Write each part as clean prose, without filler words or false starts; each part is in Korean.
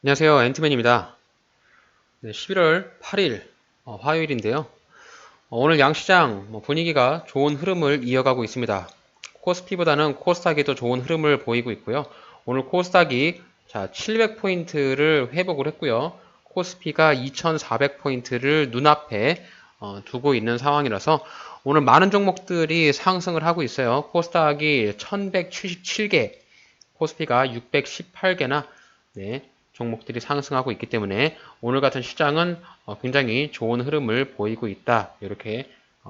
안녕하세요. 앤트맨입니다. 네, 11월 8일 화요일인데요. 오늘 양시장 분위기가 좋은 흐름을 이어가고 있습니다. 코스피보다는 코스닥이 더 좋은 흐름을 보이고 있고요. 오늘 코스닥이 700포인트를 회복을 했고요. 코스피가 2400포인트를 눈앞에 두고 있는 상황이라서 오늘 많은 종목들이 상승을 하고 있어요. 코스닥이 1177개, 코스피가 618개나 종목들이 상승하고 있기 때문에 오늘 같은 시장은 굉장히 좋은 흐름을 보이고 있다. 이렇게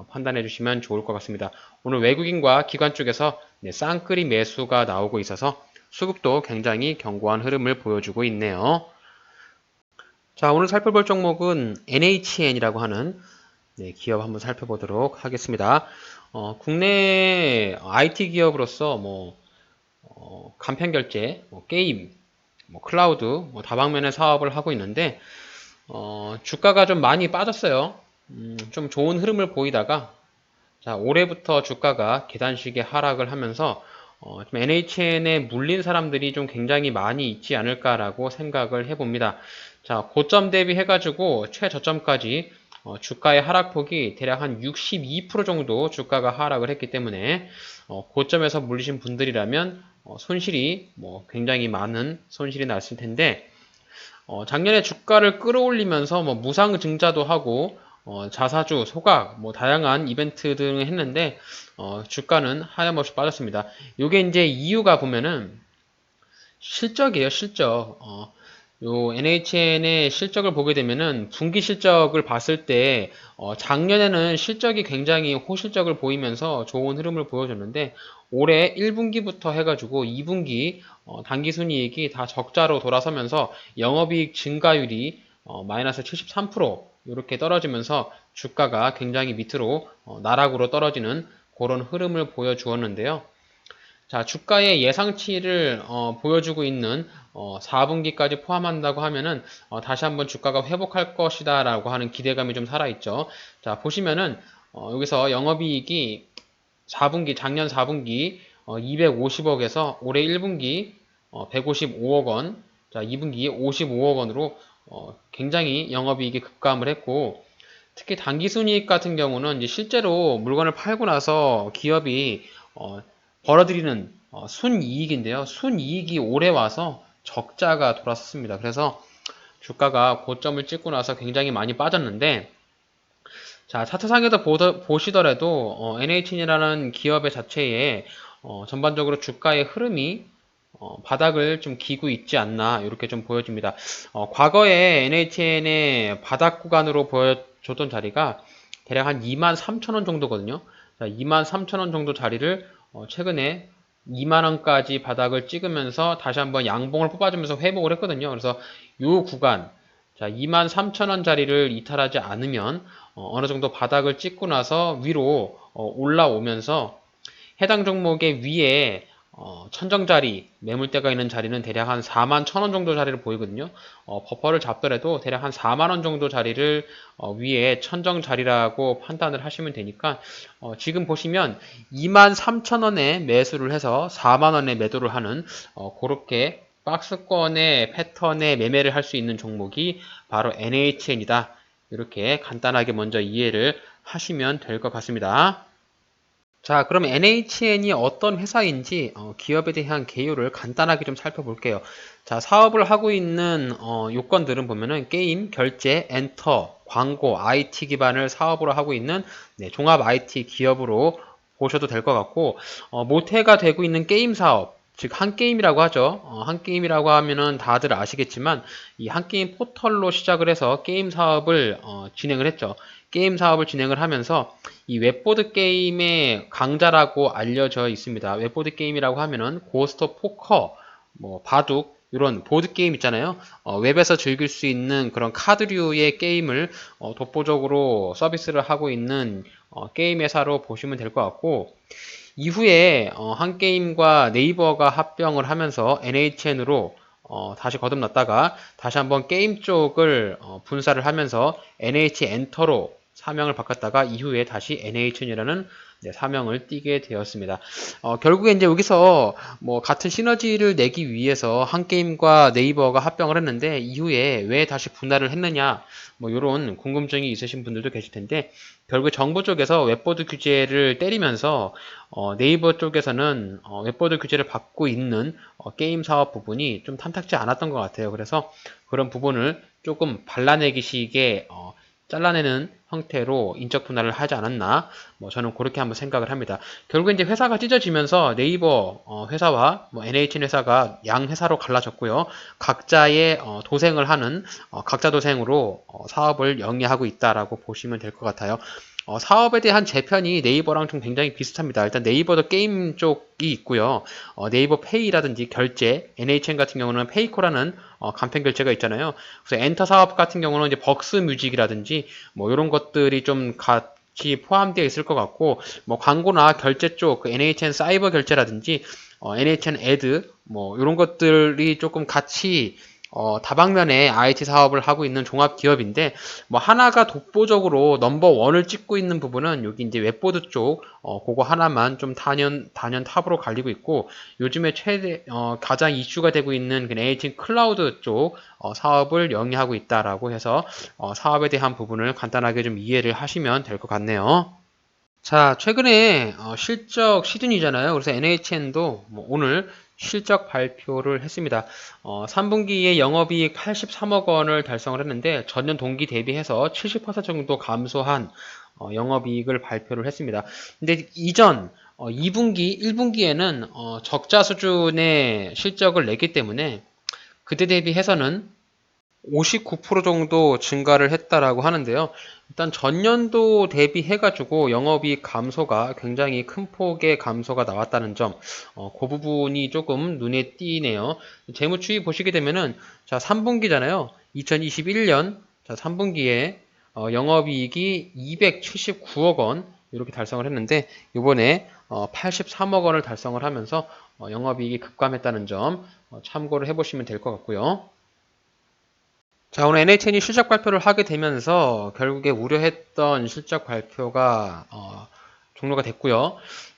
판단해 주시면 좋을 것 같습니다. 오늘 외국인과 기관 쪽에서 쌍끌이 매수가 나오고 있어서 수급도 굉장히 견고한 흐름을 보여주고 있네요. 자, 오늘 살펴볼 종목은 NHN이라고 하는 기업 한번 살펴보도록 하겠습니다. 국내 IT 기업으로서 간편결제, 게임, 클라우드, 다방면의 사업을 하고 있는데, 주가가 좀 많이 빠졌어요. 좀 좋은 흐름을 보이다가, 자, 올해부터 주가가 계단식의 하락을 하면서, 좀 NHN에 물린 사람들이 좀 굉장히 많이 있지 않을까라고 생각을 해봅니다. 자, 고점 대비해가지고 최저점까지 주가의 하락폭이 대략 한 62% 정도 주가가 하락을 했기 때문에 고점에서 물리신 분들이라면 손실이 굉장히 많은 손실이 났을 텐데 작년에 주가를 끌어올리면서 무상증자도 하고 자사주, 소각, 다양한 이벤트 등을 했는데 주가는 하염없이 빠졌습니다. 요게 이제 이유가 보면은 실적이에요, 실적. 요 NHN의 실적을 보게 되면은 분기 실적을 봤을 때 작년에는 실적이 굉장히 호실적을 보이면서 좋은 흐름을 보여줬는데 올해 1분기부터 해가지고 2분기 당기순이익이 다 적자로 돌아서면서 영업이익 증가율이 마이너스 73% 이렇게 떨어지면서 주가가 굉장히 밑으로 나락으로 떨어지는 그런 흐름을 보여주었는데요. 자, 주가의 예상치를 보여주고 있는 4분기까지 포함한다고 하면은 다시 한번 주가가 회복할 것이다 라고 하는 기대감이 좀 살아있죠. 자, 보시면은 여기서 영업이익이 4분기 작년 4분기 250억에서 올해 1분기 155억 원, 자, 2분기 55억 원으로 굉장히 영업이익이 급감을 했고 특히 당기순이익 같은 경우는 이제 실제로 물건을 팔고 나서 기업이 벌어들이는 순이익인데요. 순이익이 올해 와서 적자가 돌았습니다. 그래서 주가가 고점을 찍고 나서 굉장히 많이 빠졌는데 자, 차트상에서 보시더라도 NHN이라는 기업의 자체에 전반적으로 주가의 흐름이 바닥을 좀 기고 있지 않나 이렇게 좀 보여집니다. 과거에 NHN의 바닥 구간으로 보여줬던 자리가 대략 한 23,000원 정도거든요. 자, 23,000원 정도 자리를 최근에 2만원까지 바닥을 찍으면서 다시 한번 양봉을 뽑아주면서 회복을 했거든요. 그래서 이 구간, 자, 23,000원 자리를 이탈하지 않으면 어느 정도 바닥을 찍고 나서 위로 올라오면서 해당 종목의 위에 천정 자리, 매물대가 있는 자리는 대략 한 4만 1,000원 정도 자리를 보이거든요. 버퍼를 잡더라도 대략 한 4만 원 정도 자리를 위에 천정 자리라고 판단을 하시면 되니까 지금 보시면 2만 3,000원에 매수를 해서 4만 원에 매도를 하는 그렇게 박스권의 패턴의 매매를 할 수 있는 종목이 바로 NHN이다. 이렇게 간단하게 먼저 이해를 하시면 될 것 같습니다. 자, 그럼 NHN이 어떤 회사인지 기업에 대한 개요를 간단하게 좀 살펴볼게요. 자, 사업을 하고 있는 요건들은 보면은 게임, 결제, 엔터, 광고, IT 기반을 사업으로 하고 있는 종합 IT 기업으로 보셔도 될 것 같고 모태가 되고 있는 게임 사업, 즉 한게임이라고 하죠. 한게임이라고 하면은 다들 아시겠지만 이 한게임 포털로 시작을 해서 게임 사업을 진행을 했죠. 게임 사업을 진행을 하면서 이 웹보드 게임의 강자라고 알려져 있습니다. 웹보드 게임이라고 하면은 고스트 오브 포커, 바둑 이런 보드 게임 있잖아요. 웹에서 즐길 수 있는 그런 카드류의 게임을 독보적으로 서비스를 하고 있는 게임 회사로 보시면 될 것 같고 이후에 한게임과 네이버가 합병을 하면서 NHN으로 다시 거듭났다가 다시 한번 게임 쪽을 분사를 하면서 NH 엔터로 사명을 바꿨다가 이후에 다시 NHN이라는 사명을 띠게 되었습니다. 결국에 이제 여기서 뭐 같은 시너지를 내기 위해서 한 게임과 네이버가 합병을 했는데 이후에 왜 다시 분할을 했느냐 뭐 이런 궁금증이 있으신 분들도 계실 텐데 결국 정부 쪽에서 웹보드 규제를 때리면서 네이버 쪽에서는 웹보드 규제를 받고 있는 게임 사업 부분이 좀 탐탁지 않았던 것 같아요. 그래서 그런 부분을 조금 발라내기식의 잘라내는 형태로 인적 분할을 하지 않았나 뭐 저는 그렇게 한번 생각을 합니다. 결국 이제 회사가 찢어지면서 네이버 회사와 뭐 NHN 회사가 양 회사로 갈라졌고요. 각자의 도생을 하는 각자 도생으로 사업을 영위하고 있다라고 보시면 될 것 같아요. 사업에 대한 재편이 네이버랑 좀 굉장히 비슷합니다. 일단 네이버도 게임 쪽이 있고요. 네이버 페이라든지 결제, NHN 같은 경우는 페이코라는 간편 결제가 있잖아요. 그래서 엔터 사업 같은 경우는 이제 벅스 뮤직이라든지 뭐 이런 것들이 좀 같이 포함되어 있을 것 같고 뭐 광고나 결제 쪽 그 NHN 사이버 결제라든지 NHN 애드 뭐 이런 것들이 조금 같이 다방면에 IT 사업을 하고 있는 종합 기업인데, 뭐 하나가 독보적으로 넘버원을 찍고 있는 부분은 여기 이제 웹보드 쪽, 그거 하나만 좀 단연 탑으로 갈리고 있고, 요즘에 가장 이슈가 되고 있는 그 NHN 클라우드 쪽, 사업을 영위하고 있다라고 해서, 사업에 대한 부분을 간단하게 좀 이해를 하시면 될 것 같네요. 자, 최근에 실적 시즌이잖아요. 그래서 NHN도 오늘 실적 발표를 했습니다. 3분기에 영업이익 83억 원을 달성을 했는데 전년 동기 대비해서 70% 정도 감소한 영업이익을 발표를 했습니다. 근데 이전 2분기, 1분기에는 적자 수준의 실적을 냈기 때문에 그때 대비해서는 59% 정도 증가를 했다라고 하는데요. 일단 전년도 대비해가지고 영업이익 감소가 굉장히 큰 폭의 감소가 나왔다는 점, 그 부분이 조금 눈에 띄네요. 재무추이 보시게 되면은, 자, 3분기잖아요. 2021년, 자, 3분기에 영업이익이 279억 원, 이렇게 달성을 했는데, 이번에 83억 원을 달성을 하면서 영업이익이 급감했다는 점 참고를 해보시면 될 것 같고요. 자, 오늘 NHN이 실적 발표를 하게 되면서 결국에 우려했던 실적 발표가 종료가 됐고요.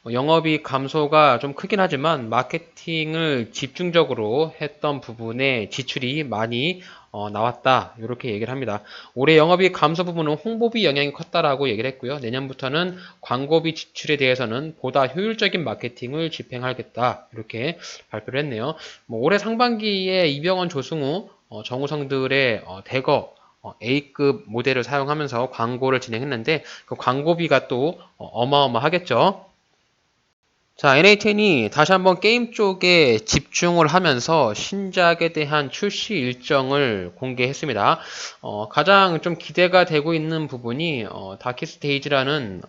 영업이익 감소가 좀 크긴 하지만 마케팅을 집중적으로 했던 부분에 지출이 많이 나왔다. 이렇게 얘기를 합니다. 올해 영업이익 감소 부분은 홍보비 영향이 컸다라고 얘기를 했고요. 내년부터는 광고비 지출에 대해서는 보다 효율적인 마케팅을 집행하겠다. 이렇게 발표를 했네요. 뭐 올해 상반기에 이병헌, 조승우 정우성들의 대거 A급 모델을 사용하면서 광고를 진행했는데 그 광고비가 또 어마어마하겠죠. 자, NHN이 다시 한번 게임 쪽에 집중을 하면서 신작에 대한 출시 일정을 공개했습니다. 가장 좀 기대가 되고 있는 부분이 다키스테이지라는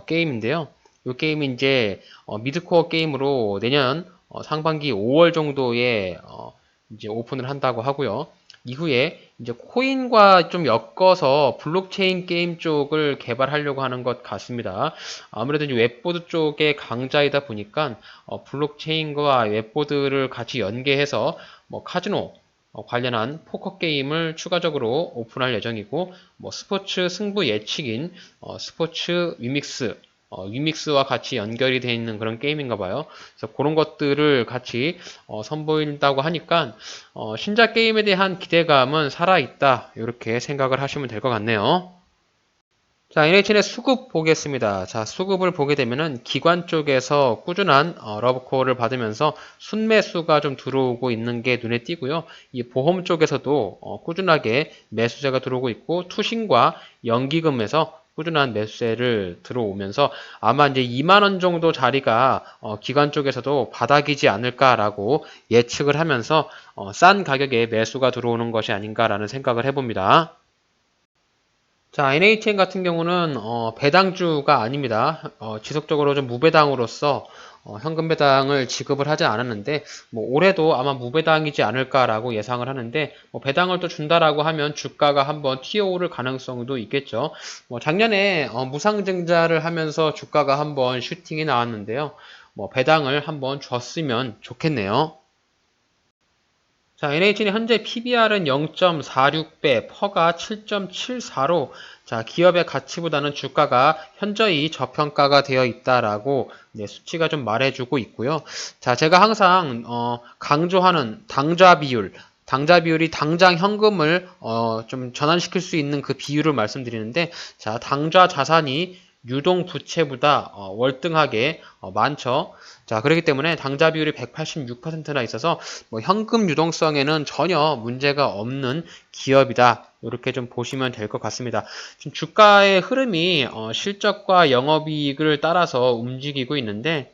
게임인데요. 이 게임이 이제 미드코어 게임으로 내년 상반기 5월 정도에 이제 오픈을 한다고 하고요. 이후에 이제 코인과 좀 엮어서 블록체인 게임 쪽을 개발하려고 하는 것 같습니다. 아무래도 이제 웹보드 쪽의 강자이다 보니까 블록체인과 웹보드를 같이 연계해서 뭐 카지노 관련한 포커 게임을 추가적으로 오픈할 예정이고 뭐 스포츠 승부 예측인 스포츠 위믹스와 같이 연결이 되어 있는 그런 게임인가 봐요. 그래서 그런 것들을 같이 선보인다고 하니까 신작 게임에 대한 기대감은 살아있다. 이렇게 생각을 하시면 될 것 같네요. 자, NHN의 수급 보겠습니다. 자, 수급을 보게 되면은 기관 쪽에서 꾸준한 러브콜을 받으면서 순매수가 좀 들어오고 있는 게 눈에 띄고요. 이 보험 쪽에서도 꾸준하게 매수세가 들어오고 있고 투신과 연기금에서 꾸준한 매수세를 들어오면서 아마 이제 2만 원 정도 자리가 기관 쪽에서도 바닥이지 않을까라고 예측을 하면서 싼 가격에 매수가 들어오는 것이 아닌가라는 생각을 해봅니다. 자, NHN 같은 경우는 배당주가 아닙니다. 지속적으로 좀 무배당으로서 현금 배당을 지급을 하지 않았는데 뭐 올해도 아마 무배당이지 않을까라고 예상을 하는데 뭐 배당을 또 준다라고 하면 주가가 한번 튀어오를 가능성도 있겠죠. 뭐 작년에 무상증자를 하면서 주가가 한번 슈팅이 나왔는데요. 뭐 배당을 한번 줬으면 좋겠네요. 자, NHN이 현재 PBR은 0.46배, 퍼가 7.74로 자, 기업의 가치보다는 주가가 현저히 저평가가 되어 있다라고 네, 수치가 좀 말해주고 있고요. 자, 제가 항상 강조하는 당좌 비율이 당장 현금을 좀 전환시킬 수 있는 그 비율을 말씀드리는데, 자, 당좌 자산이 유동 부채보다 월등하게 많죠. 자, 그렇기 때문에 당좌 비율이 186%나 있어서 뭐 현금 유동성에는 전혀 문제가 없는 기업이다. 이렇게 좀 보시면 될 것 같습니다. 지금 주가의 흐름이 실적과 영업이익을 따라서 움직이고 있는데,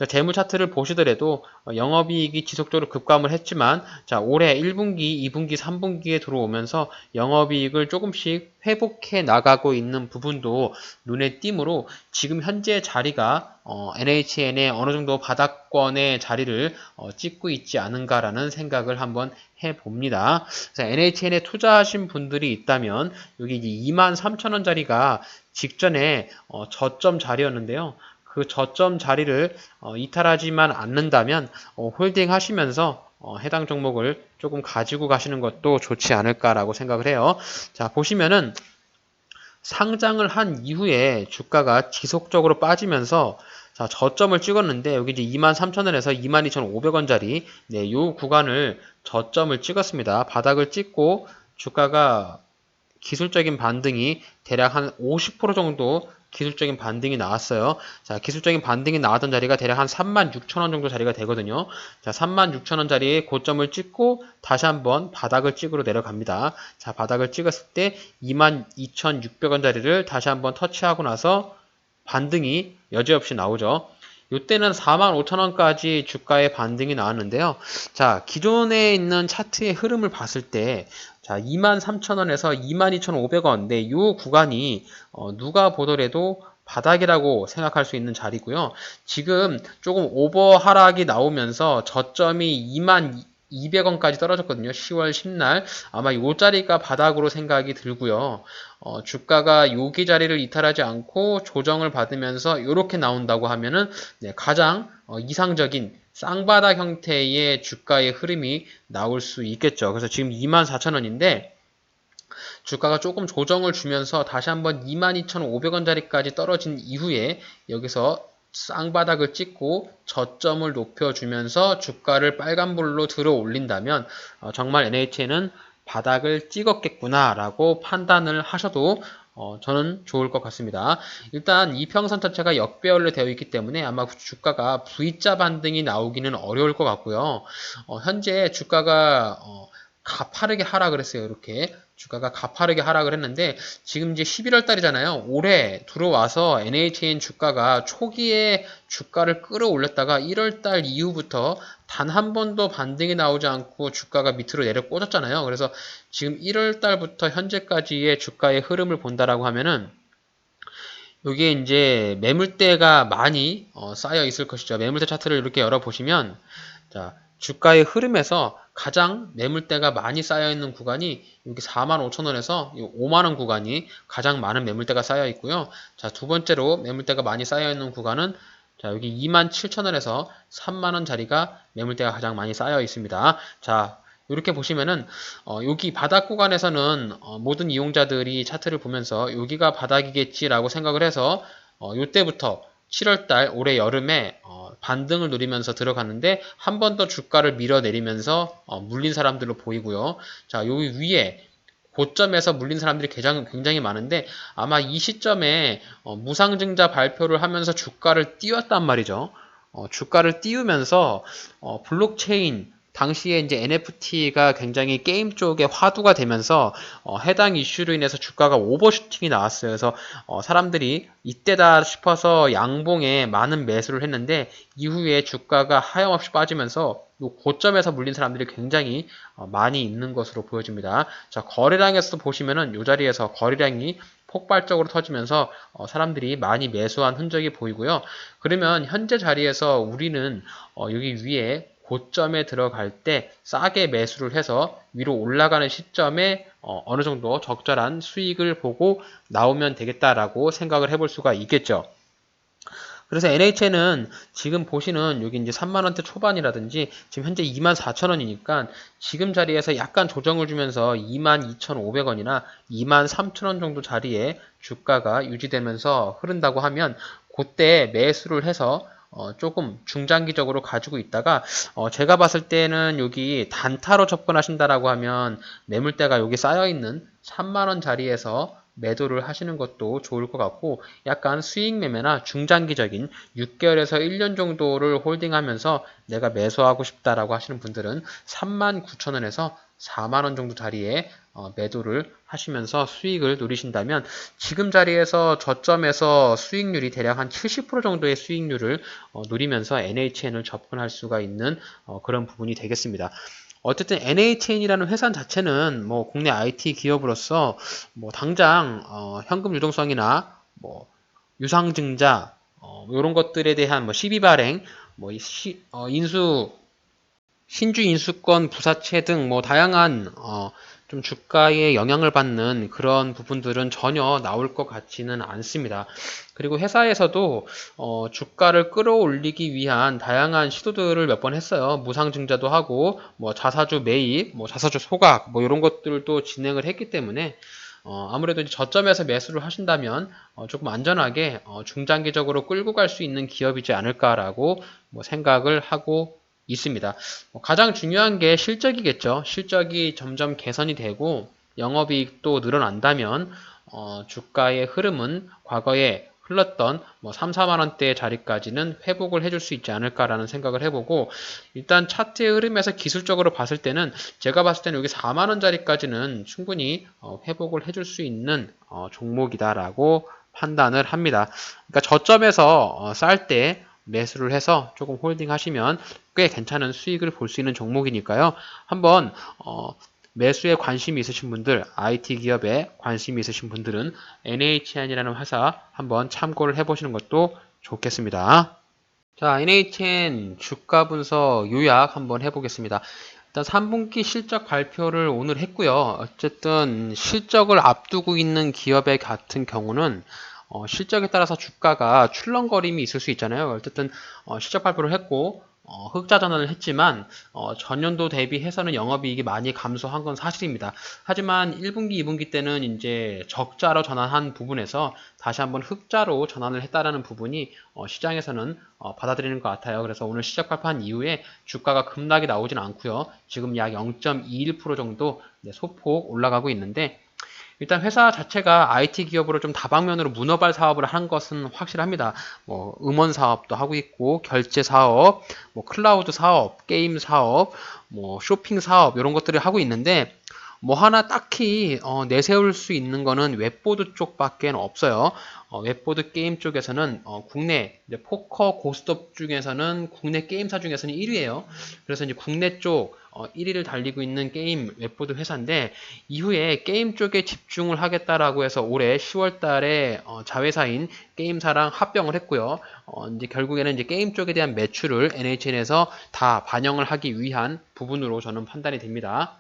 재무 차트를 보시더라도 영업이익이 지속적으로 급감을 했지만 자, 올해 1분기, 2분기, 3분기에 들어오면서 영업이익을 조금씩 회복해 나가고 있는 부분도 눈에 띄므로 지금 현재 자리가 NHN의 어느 정도 바닥권의 자리를 찍고 있지 않은가라는 생각을 한번 해봅니다. NHN에 투자하신 분들이 있다면 여기 23,000원짜리가 직전에 저점 자리였는데요. 그 저점 자리를 이탈하지만 않는다면 홀딩 하시면서 해당 종목을 조금 가지고 가시는 것도 좋지 않을까라고 생각을 해요. 자, 보시면은 상장을 한 이후에 주가가 지속적으로 빠지면서 자, 저점을 찍었는데 여기 이제 23,000원에서 22,500원짜리 네, 요 구간을 저점을 찍었습니다. 바닥을 찍고 주가가 기술적인 반등이 대략 한 50% 정도 기술적인 반등이 나왔어요. 자, 기술적인 반등이 나왔던 자리가 대략 한 36,000원 정도 자리가 되거든요. 자, 36,000원 자리에 고점을 찍고 다시 한번 바닥을 찍으러 내려갑니다. 자, 바닥을 찍었을 때 22,600원 자리를 다시 한번 터치하고 나서 반등이 여지없이 나오죠. 이때는 45,000원까지 주가의 반등이 나왔는데요. 자, 기존에 있는 차트의 흐름을 봤을 때 자, 23,000원에서 22,500원. 네, 이 구간이 누가 보더라도 바닥이라고 생각할 수 있는 자리고요. 지금 조금 오버 하락이 나오면서 저점이 22,200원까지 떨어졌거든요. 10월 10날. 아마 이 자리가 바닥으로 생각이 들고요. 주가가 여기 자리를 이탈하지 않고 조정을 받으면서 이렇게 나온다고 하면은 네, 가장 이상적인 쌍바닥 형태의 주가의 흐름이 나올 수 있겠죠. 그래서 지금 24,000원인데 주가가 조금 조정을 주면서 다시 한번 22,500원짜리까지 떨어진 이후에 여기서 쌍바닥을 찍고 저점을 높여주면서 주가를 빨간불로 들어 올린다면 정말 NHN은 바닥을 찍었겠구나 라고 판단을 하셔도 저는 좋을 것 같습니다. 일단 이평선 자체가 역배열로 되어 있기 때문에 아마 주가가 V자 반등이 나오기는 어려울 것 같고요. 현재 주가가 가파르게 하락을 했어요. 이렇게 주가가 가파르게 하락을 했는데 지금 이제 11월 달이잖아요. 올해 들어와서 NHN 주가가 초기에 주가를 끌어올렸다가 1월 달 이후부터 단 한 번도 반등이 나오지 않고 주가가 밑으로 내려 꽂았잖아요. 그래서 지금 1월 달부터 현재까지의 주가의 흐름을 본다라고 하면은 여기에 이제 매물대가 많이 쌓여 있을 것이죠. 매물대 차트를 이렇게 열어보시면 자, 주가의 흐름에서 가장 매물대가 많이 쌓여있는 구간이 여기 45,000원에서 5만원 구간이 가장 많은 매물대가 쌓여 있고요. 자, 두 번째로 매물대가 많이 쌓여있는 구간은 자, 여기 27,000원에서 3만원 자리가 매물대가 가장 많이 쌓여 있습니다. 자, 이렇게 보시면은 여기 바닥 구간에서는 모든 이용자들이 차트를 보면서 여기가 바닥이겠지라고 생각을 해서 이때부터 7월달 올해 여름에 반등을 노리면서 들어갔는데 한 번 더 주가를 밀어내리면서 물린 사람들로 보이고요. 자, 여기 위에 고점에서 물린 사람들이 굉장히 많은데 아마 이 시점에 무상증자 발표를 하면서 주가를 띄웠단 말이죠. 주가를 띄우면서 블록체인 당시에 이제 NFT가 굉장히 게임 쪽에 화두가 되면서 해당 이슈로 인해서 주가가 오버슈팅이 나왔어요. 그래서 사람들이 이때다 싶어서 양봉에 많은 매수를 했는데 이후에 주가가 하염없이 빠지면서 고점에서 물린 사람들이 굉장히 많이 있는 것으로 보여집니다. 자, 거래량에서도 보시면은 이 자리에서 거래량이 폭발적으로 터지면서 사람들이 많이 매수한 흔적이 보이고요. 그러면 현재 자리에서 우리는 여기 위에 고점에 들어갈 때 싸게 매수를 해서 위로 올라가는 시점에 어느 정도 적절한 수익을 보고 나오면 되겠다라고 생각을 해볼 수가 있겠죠. 그래서 NHN은 지금 보시는 여기 이제 3만원대 초반이라든지 지금 현재 24,000원이니까 지금 자리에서 약간 조정을 주면서 22,500원이나 23,000원 정도 자리에 주가가 유지되면서 흐른다고 하면 그때 매수를 해서 조금 중장기적으로 가지고 있다가 제가 봤을 때는 여기 단타로 접근하신다라고 하면 매물대가 여기 쌓여있는 3만원 자리에서 매도를 하시는 것도 좋을 것 같고 약간 수익 매매나 중장기적인 6개월에서 1년 정도를 홀딩하면서 내가 매수하고 싶다라고 하시는 분들은 39,000원에서 4만원 정도 자리에 매도를 하시면서 수익을 누리신다면 지금 자리에서 저점에서 수익률이 대략 한 70% 정도의 수익률을 누리면서 NHN을 접근할 수가 있는 그런 부분이 되겠습니다. 어쨌든 NHN이라는 회사 자체는 뭐 국내 IT 기업으로서 뭐 당장 현금 유동성이나 뭐 유상증자 이런 것들에 대한 뭐 시비 발행, 뭐 인수 신주 인수권 부사채 등 뭐 다양한 좀 주가에 영향을 받는 그런 부분들은 전혀 나올 것 같지는 않습니다. 그리고 회사에서도 주가를 끌어올리기 위한 다양한 시도들을 몇 번 했어요. 무상증자도 하고 뭐 자사주 매입, 뭐 자사주 소각 뭐 이런 것들도 진행을 했기 때문에 아무래도 이제 저점에서 매수를 하신다면 조금 안전하게 중장기적으로 끌고 갈 수 있는 기업이지 않을까라고 뭐 생각을 하고 있습니다. 가장 중요한 게 실적이겠죠. 실적이 점점 개선이 되고 영업이익도 늘어난다면 주가의 흐름은 과거에 흘렀던 뭐 3, 4만 원대 자리까지는 회복을 해줄 수 있지 않을까라는 생각을 해보고 일단 차트의 흐름에서 기술적으로 봤을 때는 제가 봤을 때는 여기 4만 원 자리까지는 충분히 회복을 해줄 수 있는 종목이다라고 판단을 합니다. 그러니까 저점에서 쌀 때 매수를 해서 조금 홀딩 하시면 꽤 괜찮은 수익을 볼 수 있는 종목이니까요. 한번 매수에 관심이 있으신 분들, IT 기업에 관심이 있으신 분들은 NHN이라는 회사 한번 참고를 해보시는 것도 좋겠습니다. 자, NHN 주가 분석 요약 한번 해보겠습니다. 일단 3분기 실적 발표를 오늘 했고요. 어쨌든 실적을 앞두고 있는 기업의 같은 경우는 실적에 따라서 주가가 출렁거림이 있을 수 있잖아요. 어쨌든 실적 발표를 했고 흑자 전환을 했지만 전년도 대비해서는 영업이익이 많이 감소한 건 사실입니다. 하지만 1분기, 2분기 때는 이제 적자로 전환한 부분에서 다시 한번 흑자로 전환을 했다라는 부분이 시장에서는 받아들이는 것 같아요. 그래서 오늘 실적 발표한 이후에 주가가 급락이 나오진 않고요. 지금 약 0.21% 정도 소폭 올라가고 있는데 일단 회사 자체가 IT 기업으로 좀 다방면으로 문어발 사업을 한 것은 확실합니다. 뭐 음원 사업도 하고 있고 결제 사업, 뭐 클라우드 사업, 게임 사업, 뭐 쇼핑 사업 이런 것들을 하고 있는데 뭐 하나 딱히 내세울 수 있는 거는 웹보드 쪽밖에 없어요. 웹보드 게임 쪽에서는 국내 포커 고스톱 중에서는 국내 게임사 중에서는 1위예요. 그래서 이제 국내 쪽 1위를 달리고 있는 게임 웹보드 회사인데 이후에 게임 쪽에 집중을 하겠다라고 해서 올해 10월 달에 자회사인 게임사랑 합병을 했고요. 이제 결국에는 이제 게임 쪽에 대한 매출을 NHN에서 다 반영을 하기 위한 부분으로 저는 판단이 됩니다.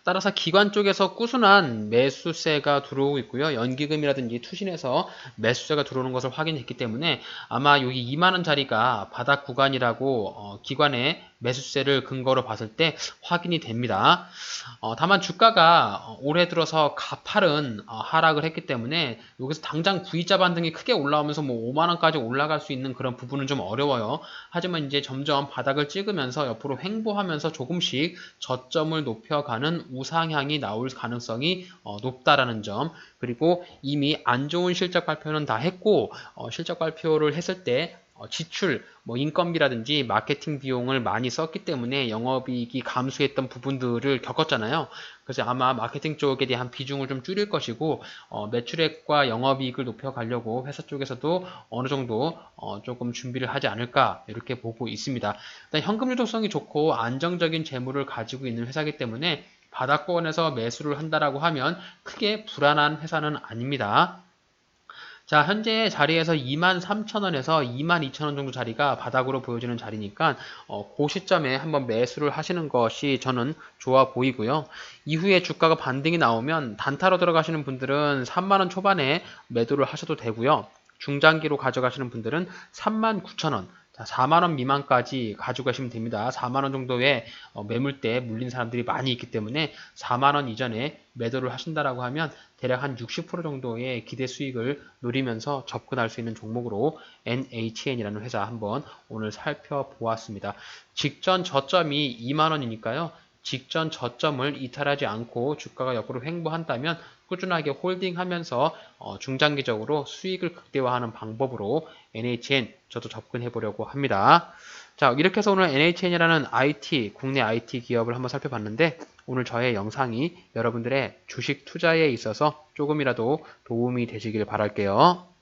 따라서 기관 쪽에서 꾸준한 매수세가 들어오고 있고요. 연기금이라든지 투신에서 매수세가 들어오는 것을 확인했기 때문에 아마 여기 2만원 자리가 바닥 구간이라고 기관의 매수세를 근거로 봤을 때 확인이 됩니다. 다만 주가가 올해 들어서 가파른 하락을 했기 때문에 여기서 당장 V자 반등이 크게 올라오면서 뭐 5만원까지 올라갈 수 있는 그런 부분은 좀 어려워요. 하지만 이제 점점 바닥을 찍으면서 옆으로 횡보하면서 조금씩 저점을 높여가는 우상향이 나올 가능성이 높다라는 점, 그리고 이미 안 좋은 실적 발표는 다 했고 실적 발표를 했을 때 지출, 뭐 인건비라든지 마케팅 비용을 많이 썼기 때문에 영업이익이 감소했던 부분들을 겪었잖아요. 그래서 아마 마케팅 쪽에 대한 비중을 좀 줄일 것이고 매출액과 영업이익을 높여가려고 회사 쪽에서도 어느 정도 조금 준비를 하지 않을까 이렇게 보고 있습니다. 일단 현금 유동성이 좋고 안정적인 재물을 가지고 있는 회사이기 때문에 바닥권에서 매수를 한다라고 하면 크게 불안한 회사는 아닙니다. 자, 현재 자리에서 23,000원에서 22,000원 정도 자리가 바닥으로 보여지는 자리니까 그 시점에 한번 매수를 하시는 것이 저는 좋아 보이고요. 이후에 주가가 반등이 나오면 단타로 들어가시는 분들은 3만원 초반에 매도를 하셔도 되고요. 중장기로 가져가시는 분들은 39,000원, 4만원 미만까지 가져가시면 됩니다. 4만원 정도의 매물대에 물린 사람들이 많이 있기 때문에 4만원 이전에 매도를 하신다라고 하면 대략 한 60% 정도의 기대 수익을 노리면서 접근할 수 있는 종목으로 NHN이라는 회사 한번 오늘 살펴보았습니다. 직전 저점이 2만원이니까요. 직전 저점을 이탈하지 않고 주가가 옆으로 횡보한다면 꾸준하게 홀딩하면서 중장기적으로 수익을 극대화하는 방법으로 NHN 저도 접근해 보려고 합니다. 자, 이렇게 해서 오늘 NHN이라는 국내 IT 기업을 한번 살펴봤는데 오늘 저의 영상이 여러분들의 주식 투자에 있어서 조금이라도 도움이 되시길 바랄게요.